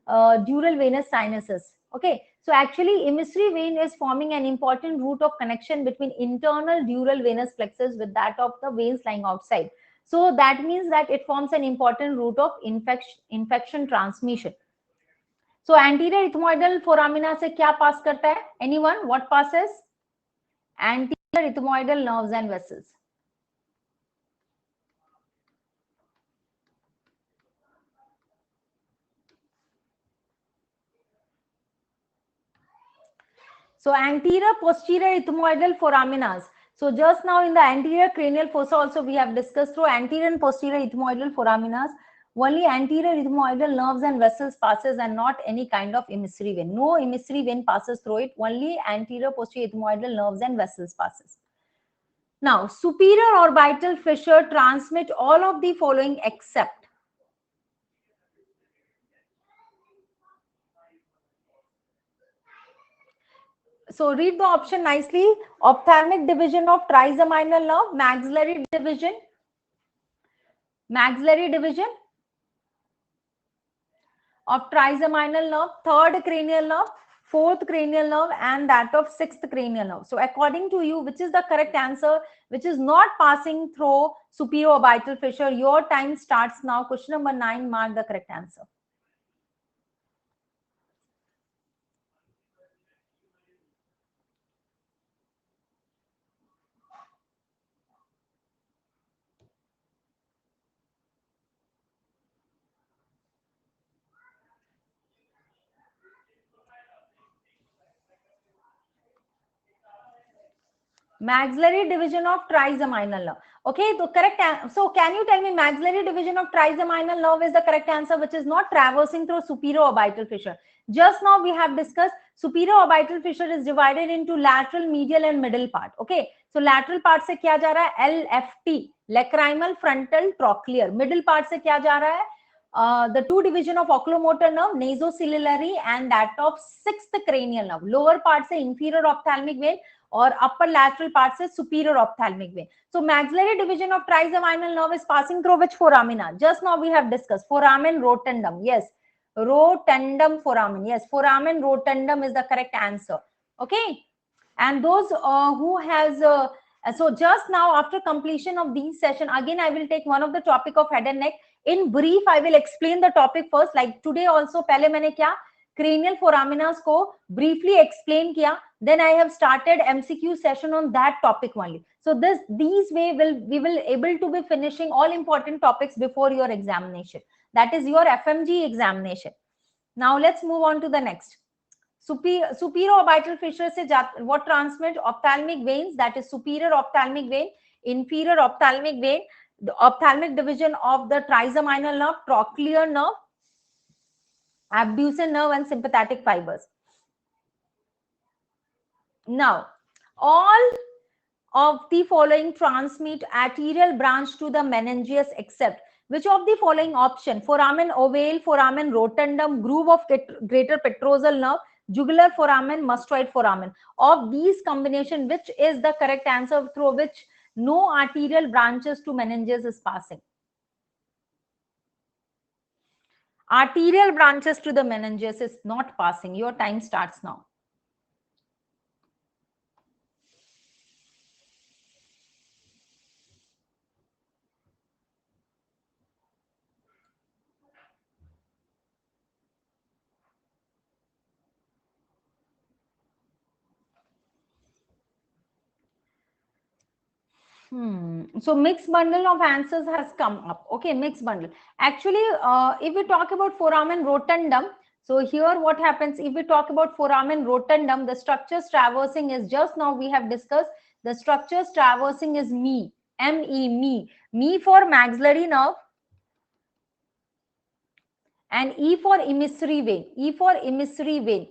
dural venous sinuses. Okay, so actually emissary vein is forming an important route of connection between internal dural venous plexus with that of the veins lying outside. So that means that it forms an important route of infection transmission. So anterior ethmoidal foramina se kya pass karta hai? Anyone? What passes? Anterior ethmoidal nerves and vessels. So anterior posterior ethmoidal foraminas. So just now in the anterior cranial fossa also we have discussed through anterior and posterior ethmoidal foraminas. Only anterior ethmoidal nerves and vessels passes and not any kind of emissary vein. No emissary vein passes through it. Only anterior posterior ethmoidal nerves and vessels passes. Now superior orbital fissure transmit all of the following except. So read the option nicely. Ophthalmic division of trigeminal nerve, maxillary division of trigeminal nerve, third cranial nerve, fourth cranial nerve, and that of sixth cranial nerve. So according to you, which is the correct answer, which is not passing through superior orbital fissure? Your time starts now. Question number 9, mark the correct answer. Maxillary division of trigeminal nerve. Okay, the correct. So can you tell me maxillary division of trigeminal nerve is the correct answer, which is not traversing through superior orbital fissure. Just now we have discussed superior orbital fissure is divided into lateral, medial and middle part. Okay, so lateral part से क्या जा रहा है? LFT, lacrimal frontal trochlear. Middle part से क्या जा रहा है? The two division of oculomotor nerve, nasociliary and that of sixth cranial nerve. Lower part से inferior ophthalmic vein और upper lateral part से superior ophthalmic vein. So maxillary division of trigeminal nerve is passing through which foramina? Just now we have discussed foramen rotundum. Yes, rotundum foramen. Yes, foramen rotundum is the correct answer. Okay, and those who has so just now after completion of these session, again I will take one of the topic of head and neck. In brief, I will explain the topic first. Like today also, पहले मैंने क्या cranial foraminas को briefly explain किया. Then I have started MCQ session on that topic only. So these way we will able to be finishing all important topics before your examination. That is your FMG examination. Now let's move on to the next. Superior orbital fissure से what transmit ophthalmic veins, that is superior ophthalmic vein, inferior ophthalmic vein, the ophthalmic division of the trigeminal nerve, trochlear nerve, abducens nerve and sympathetic fibers. Now, all of the following transmit arterial branch to the meninges except which of the following option? Foramen ovale, foramen rotundum, groove of greater petrosal nerve, jugular foramen, mastoid foramen. Of these combination, which is the correct answer through which no arterial branches to meninges is passing? Arterial branches to the meninges is not passing. Your time starts now. So mixed bundle of answers has come up. Okay, mixed bundle. Actually, if we talk about foramen rotundum, so here what happens if we talk about foramen rotundum, the structures traversing is just now we have discussed. The structures traversing is me, me for maxillary nerve, and E for emissary vein, E for emissary vein.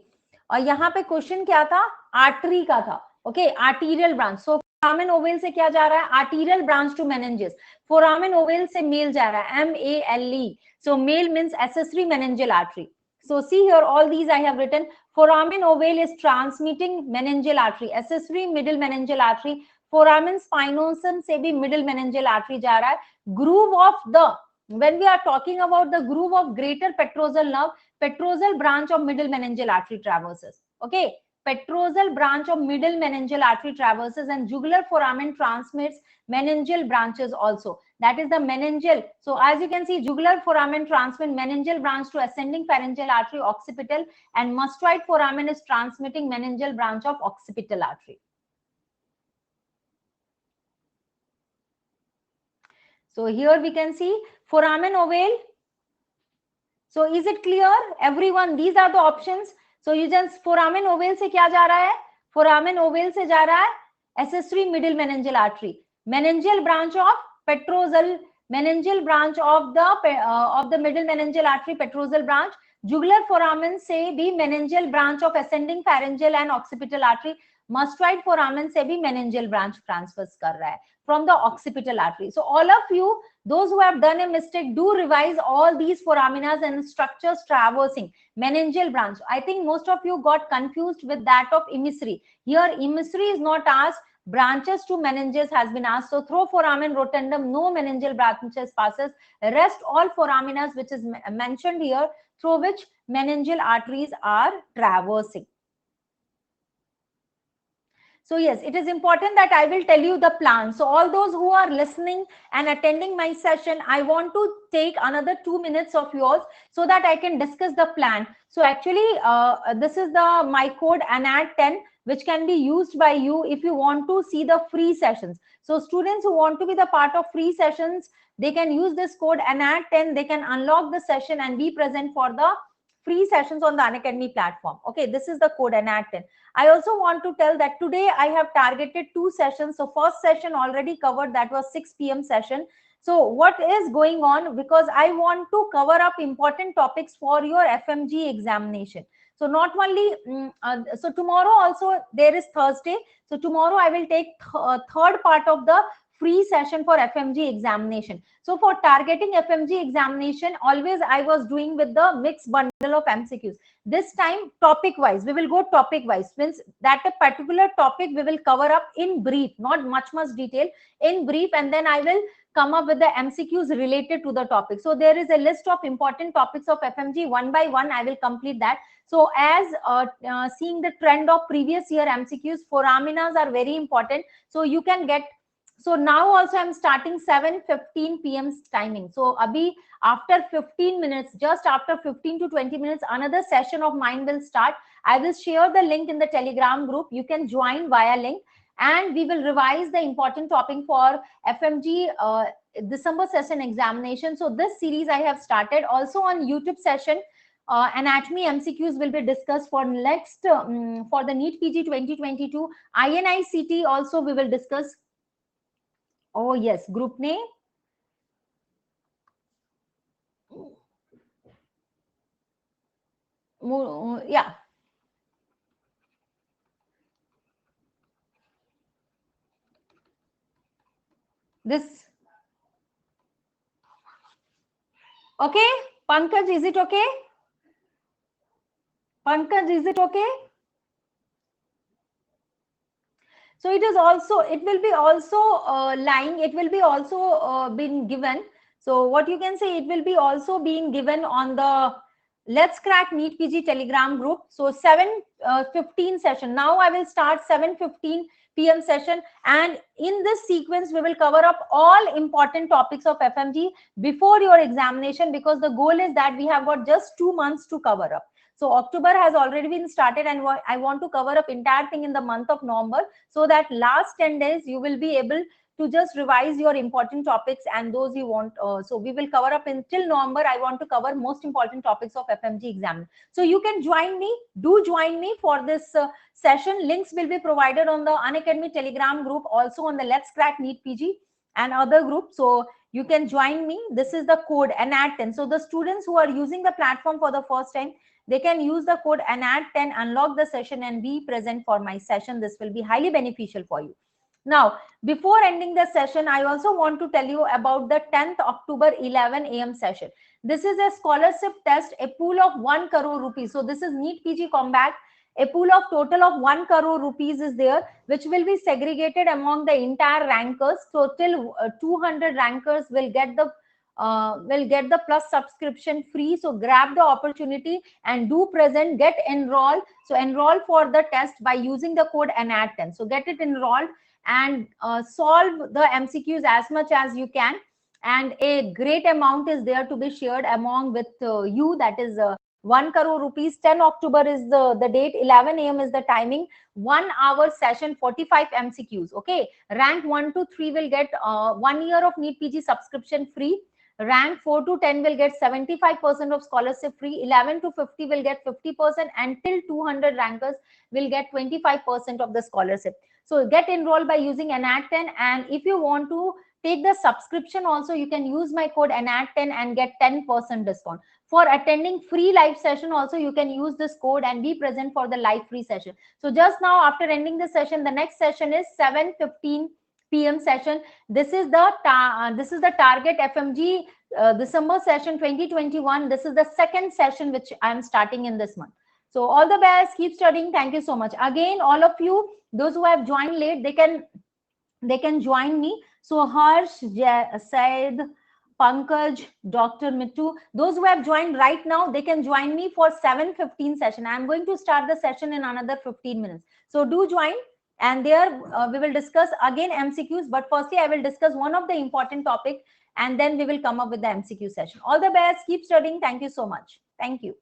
और यहाँ पे question क्या था? Artery का था. Okay, arterial branch. So foramen ovale से क्या जा रहा है? Arterial branch to meninges. Foramen ovale से मेल जा रहा है, MALE. So male means accessory meningeal artery. So see here, all these I have written. Foramen ovale is transmitting meningeal artery, accessory middle meningeal artery. Foramen spinosum से भी middle meningeal artery जा रहा है. Groove of the, when we are talking about the groove of greater petrosal nerve, petrosal branch of middle meningeal artery traverses. Okay, petrosal branch of middle meningeal artery traverses, and jugular foramen transmits meningeal branches also. That is the meningeal. So as you can see, jugular foramen transmit meningeal branch to ascending pharyngeal artery, occipital, and mastoid foramen is transmitting meningeal branch of occipital artery. So here we can see foramen ovale. So is it clear, everyone? These are the options. So you just foramen ovale से क्या जा रहा है? Foramen ovale से जा रहा है accessory middle meningeal artery, meningeal branch of petrosal, meningeal branch of the middle meningeal artery, petrosal branch. Jugular foramen से भी meningeal branch of ascending pharyngeal and occipital artery. Mastoid foramen से भी meningeal branch transfers कर रहा है from the occipital artery. So all of you, those who have done a mistake, do revise all these foraminas and structures traversing meningeal branch. I think most of you got confused with that of emissary. Here emissary is not asked, branches to meninges has been asked. So through foramen rotundum, no meningeal branches passes. Rest all foraminas which is mentioned here, through which meningeal arteries are traversing. So yes, it is important that I will tell you the plan. So all those who are listening and attending my session, I want to take another 2 minutes of yours so that I can discuss the plan. So actually, this is my code ANAD10, which can be used by you if you want to see the free sessions. So students who want to be the part of free sessions, they can use this code ANAD10. They can unlock the session and be present for the free sessions on the Unacademy platform. Okay, this is the code NAT10. I also want to tell that today I have targeted 2 sessions. So first session already covered, that was 6 p.m. session. So what is going on, because I want to cover up important topics for your FMG examination. So not only, so tomorrow also there is Thursday. So tomorrow I will take third part of the free session for FMG examination. So for targeting FMG examination, always I was doing with the mixed bundle of MCQs. This time topic wise, we will go topic wise, means that a particular topic we will cover up in brief, not much detail, in brief, and then I will come up with the MCQs related to the topic. So there is a list of important topics of FMG, one by one I will complete that. So as seeing the trend of previous year MCQs, foraminas are very important. So you can get, so now also I'm starting 7:15 p.m. timing. So abhi, after 15 minutes, just after 15 to 20 minutes, another session of mine will start. I will share the link in the Telegram group. You can join via link, and we will revise the important topic for FMG December session examination. So this series I have started. Also on YouTube session, anatomy MCQs will be discussed for next for the NEET PG 2022. INICT also we will discuss. Oh yes, group name. Yeah. This. Okay. Pankaj, is it okay? Pankaj, is it okay? So it is also, it will be also lying, it will be also been given. So what you can say, it will be also being given on the Let's Crack NEET PG Telegram group. So 7:15 session. Now I will start 7:15 p.m. session, and in this sequence we will cover up all important topics of FMG before your examination, because the goal is that we have got just 2 months to cover up. So October has already been started, and I want to cover up entire thing in the month of November, so that last 10 days you will be able to just revise your important topics and those you want. So we will cover up until November. I want to cover most important topics of FMG exam. So you can join me. Do join me for this session. Links will be provided on the Unacademy Telegram group, also on the Let's Crack NEET PG and other groups. So you can join me. This is the code NAT10. So the students who are using the platform for the first time, they can use the code NAT10, unlock the session, and be present for my session. This will be highly beneficial for you. Now, before ending the session, I also want to tell you about the 10th October 11 a.m. session. This is a scholarship test, a pool of 1 crore rupees. So this is NEET PG Combat. A pool of total of 1 crore rupees is there, which will be segregated among the entire rankers. So till 200 rankers will get the plus subscription free. So grab the opportunity and do present, get enrolled. So enroll for the test by using the code NAT10. So get it enrolled and solve the MCQs as much as you can. And a great amount is there to be shared among with you. That is 1 crore rupees. 10 October is the date. 11 a.m. is the timing. 1 hour session, 45 MCQs. Okay. Rank 1 to 3 will get 1 year of NEET PG subscription free. Rank 4 to 10 will get 75% of scholarship free. 11 to 50 will get 50%. Until 200 rankers will get 25% of the scholarship. So get enrolled by using NAT10. And if you want to take the subscription also, you can use my code NAT10 and get 10% discount. For attending free live session also, you can use this code and be present for the live free session. So just now, after ending the session, the next session is 7:15 p.m. session. This is the Target FMG December session 2021. This is the second session which I am starting in this month. So all the best. Keep studying. Thank you so much. Again, all of you, those who have joined late, they can join me. So Harsh, Said, Pankaj, Dr. Mittu, those who have joined right now, they can join me for 7:15 session. I am going to start the session in another 15 minutes. So do join, and there we will discuss again MCQs. But firstly, I will discuss one of the important topic, and then we will come up with the MCQ session. All the best. Keep studying. Thank you so much. Thank you.